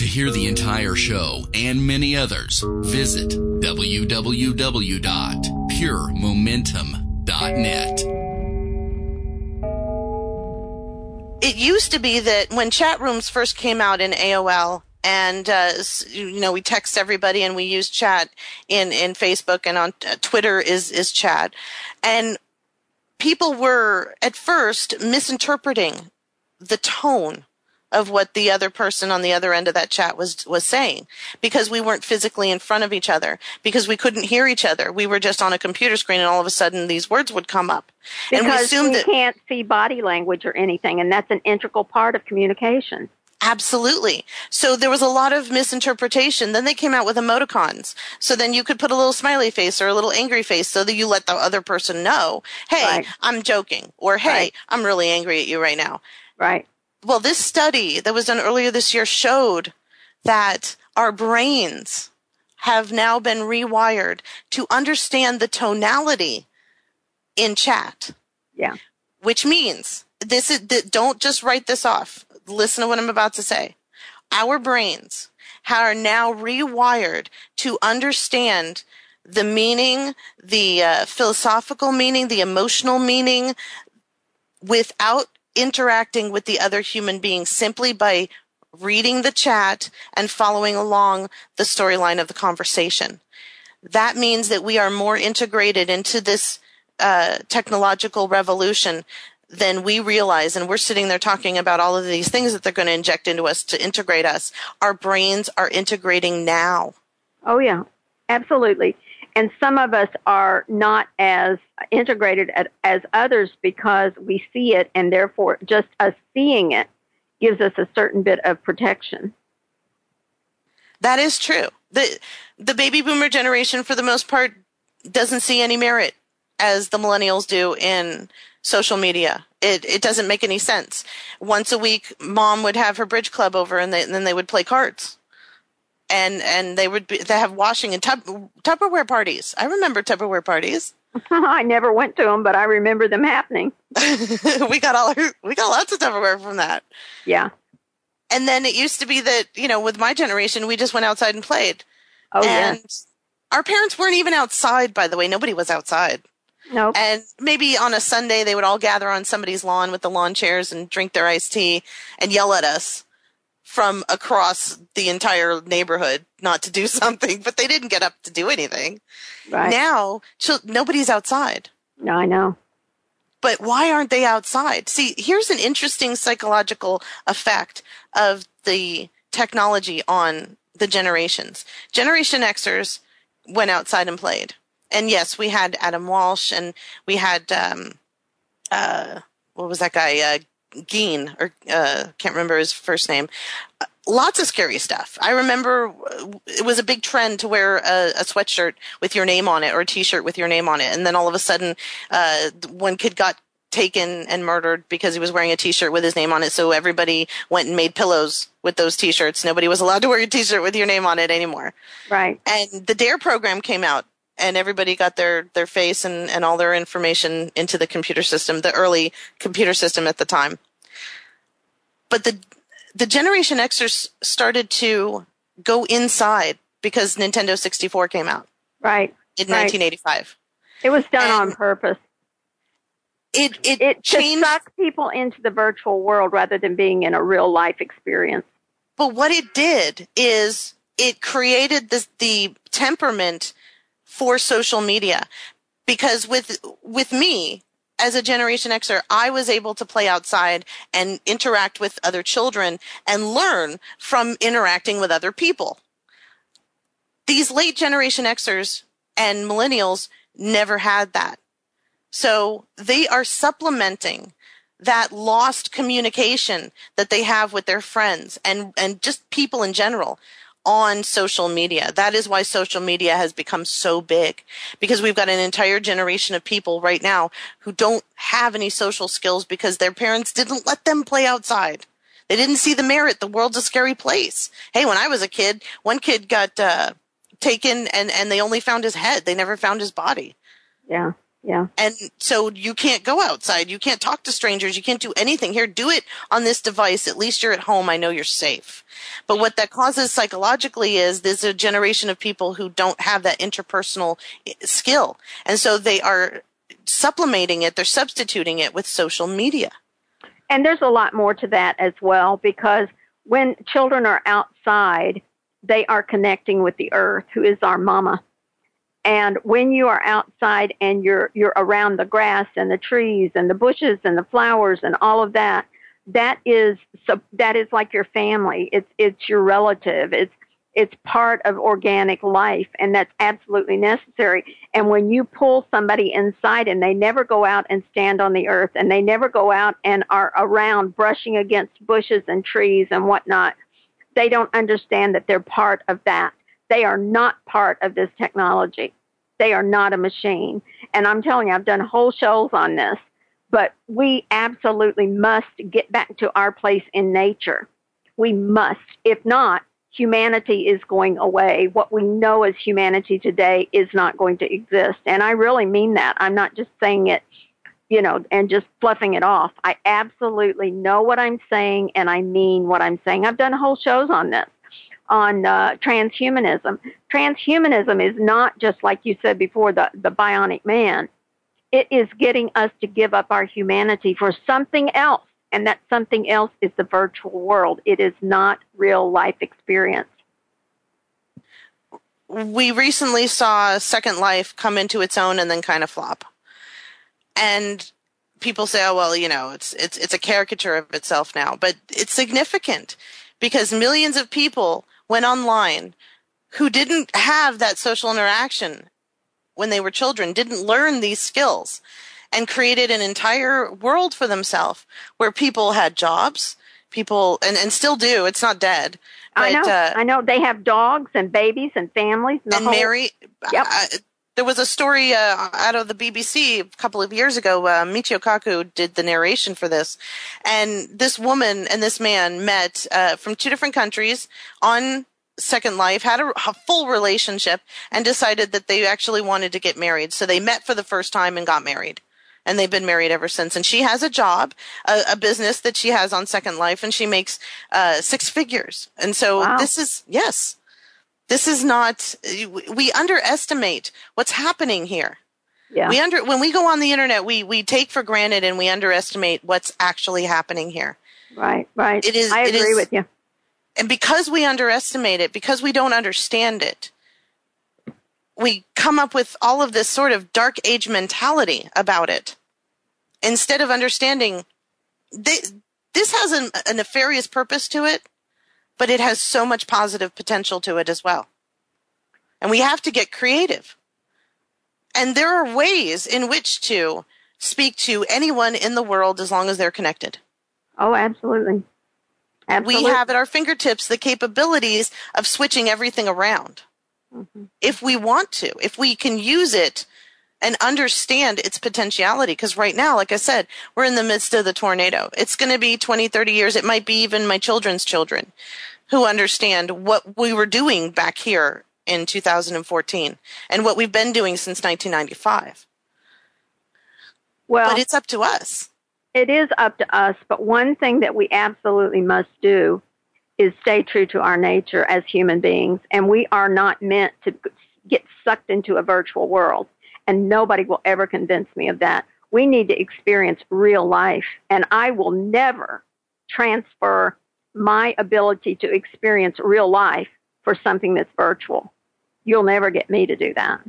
To hear the entire show and many others, visit www.PureMomentumNetwork. It used to be that when chat rooms first came out in AOL, and we text everybody and we use chat in Facebook, and on Twitter is chat, and people were at first misinterpreting the tone of what the other person on the other end of that chat was saying, because we weren't physically in front of each other, because we couldn't hear each other. We were just on a computer screen, and all of a sudden these words would come up. Because and we assumed we can't see body language or anything, and that's an integral part of communication. Absolutely. So there was a lot of misinterpretation. Then they came out with emoticons. So then you could put a little smiley face or a little angry face so that you let the other person know, hey, right. I'm joking, or hey, right. I'm really angry at you right now. Right. Well, this study that was done earlier this year showed that our brains have now been rewired to understand the tonality in chat. Yeah. Which means, don't just write this off. Listen to what I'm about to say. Our brains are now rewired to understand the meaning, the philosophical meaning, the emotional meaning, without interacting with the other human being, simply by reading the chat and following along the storyline of the conversation. That means that we are more integrated into this technological revolution than we realize. And we're sitting there talking about all of these things that they're going to inject into us to integrate us. Our brains are integrating now. Oh, yeah, absolutely. And some of us are not as integrated as others because we see it, and therefore just us seeing it gives us a certain bit of protection. That is true. The baby boomer generation, for the most part, doesn't see any merit as the millennials do in social media. It doesn't make any sense. Once a week, mom would have her bridge club over, and then they would play cards. And they have washing and Tupperware parties. I remember Tupperware parties. I never went to them, but I remember them happening. we got lots of Tupperware from that. Yeah. And then it used to be that, with my generation, we just went outside and played. Oh, and yeah. Our parents weren't even outside, by the way. Nobody was outside. Nope. And maybe on a Sunday, they would all gather on somebody's lawn with the lawn chairs and drink their iced tea and yell at us from across the entire neighborhood not to do something, but they didn't get up to do anything. Right. Now, nobody's outside. No, I know. But why aren't they outside? See, here's an interesting psychological effect of the technology on the generations. Generation Xers went outside and played. And yes, we had Adam Walsh, and we had, what was that guy? Geen, or can't remember his first name. Lots of scary stuff. I remember it was a big trend to wear a sweatshirt with your name on it, or a T-shirt with your name on it. And then all of a sudden, one kid got taken and murdered because he was wearing a T-shirt with his name on it. So everybody went and made pillows with those T-shirts. Nobody was allowed to wear a T-shirt with your name on it anymore. Right. And the DARE program came out, and everybody got their face and all their information into the computer system, the early computer system at the time. But the Generation Xers started to go inside because Nintendo 64 came out. Right. In 1985. It was done on purpose. It changed, to suck people into the virtual world rather than being in a real life experience. But what it did is it created the temperament for social media, because with me as a Generation Xer, I was able to play outside and interact with other children and learn from interacting with other people. These late Generation Xers and millennials never had that. So they are supplementing that lost communication that they have with their friends and just people in general on social media. That is why social media has become so big, because we've got an entire generation of people right now who don't have any social skills because their parents didn't let them play outside. They didn't see the merit. The world's a scary place. Hey, when I was a kid, one kid got taken and they only found his head. They never found his body. Yeah. Yeah. And so you can't go outside. You can't talk to strangers. You can't do anything. Here, do it on this device. At least you're at home. I know you're safe. But what that causes psychologically is there's a generation of people who don't have that interpersonal skill. And so they are supplementing it. They're substituting it with social media. And there's a lot more to that as well, because when children are outside, they are connecting with the earth, who is our mama. And when you are outside and you're around the grass and the trees and the bushes and the flowers and all of that, that is like your family. It's your relative. It's part of organic life, and that's absolutely necessary. And when you pull somebody inside and they never go out and stand on the earth, and they never go out and are around brushing against bushes and trees and whatnot, they don't understand that they're part of that. They are not part of this technology. They are not a machine. And I'm telling you, I've done whole shows on this, but we absolutely must get back to our place in nature. We must. If not, humanity is going away. What we know as humanity today is not going to exist. And I really mean that. I'm not just saying it, and just fluffing it off. I absolutely know what I'm saying, and I mean what I'm saying. I've done whole shows on this, on transhumanism. Transhumanism is not just, like you said before, the bionic man. It is getting us to give up our humanity for something else, and that something else is the virtual world. It is not real life experience. We recently saw Second Life come into its own and then kind of flop. And people say, oh, well, it's a caricature of itself now. But it's significant because millions of people went online who didn't have that social interaction when they were children, didn't learn these skills, and created an entire world for themselves where people had jobs, and still do. It's not dead. But, I know. They have dogs and babies and families. And marry. Yep. There was a story out of the BBC a couple of years ago. Michio Kaku did the narration for this. And this woman and this man met from two different countries on Second Life, had a full relationship, and decided that they actually wanted to get married. So they met for the first time and got married. And they've been married ever since. And she has a job, a business that she has on Second Life, and she makes 6 figures. And so wow. This is not, we underestimate what's happening here. Yeah. When we go on the internet, we take for granted and we underestimate what's actually happening here. Right. I agree with you. And because we underestimate it, because we don't understand it, we come up with all of this sort of dark age mentality about it. Instead of understanding, this has a nefarious purpose to it, but it has so much positive potential to it as well. And we have to get creative. And there are ways in which to speak to anyone in the world as long as they're connected. Oh, absolutely. We have at our fingertips the capabilities of switching everything around. Mm-hmm. If we want to, if we can use it and understand its potentiality. Because right now, like I said, we're in the midst of the tornado. It's going to be 20, 30 years. It might be even my children's children who understand what we were doing back here in 2014 and what we've been doing since 1995. Well, but it's up to us. It is up to us. But one thing that we absolutely must do is stay true to our nature as human beings. And we are not meant to get sucked into a virtual world. And nobody will ever convince me of that. We need to experience real life. And I will never transfer my ability to experience real life for something that's virtual. You'll never get me to do that.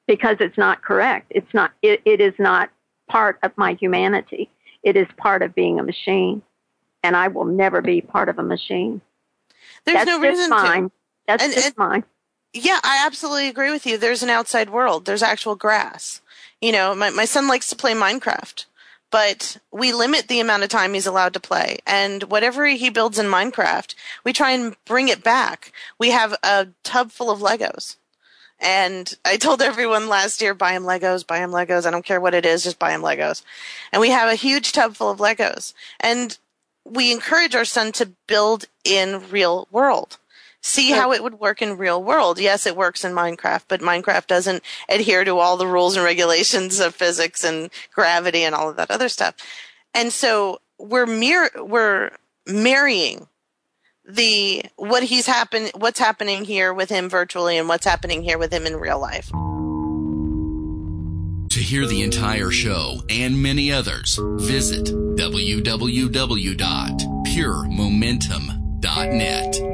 Because it's not correct. It is not part of my humanity. It is part of being a machine. And I will never be part of a machine. There's no reason to. That's just mine. Yeah, I absolutely agree with you. There's an outside world. There's actual grass. My son likes to play Minecraft, but we limit the amount of time he's allowed to play. And whatever he builds in Minecraft, we try and bring it back. We have a tub full of Legos. And I told everyone last year, buy him Legos, buy him Legos. I don't care what it is, just buy him Legos. And we have a huge tub full of Legos. And we encourage our son to build in real world. See how it would work in real world. Yes, it works in Minecraft, but Minecraft doesn't adhere to all the rules and regulations of physics and gravity and all of that other stuff. And so we're marrying what's happening here with him virtually and what's happening here with him in real life. To hear the entire show and many others, visit www.puremomentum.net.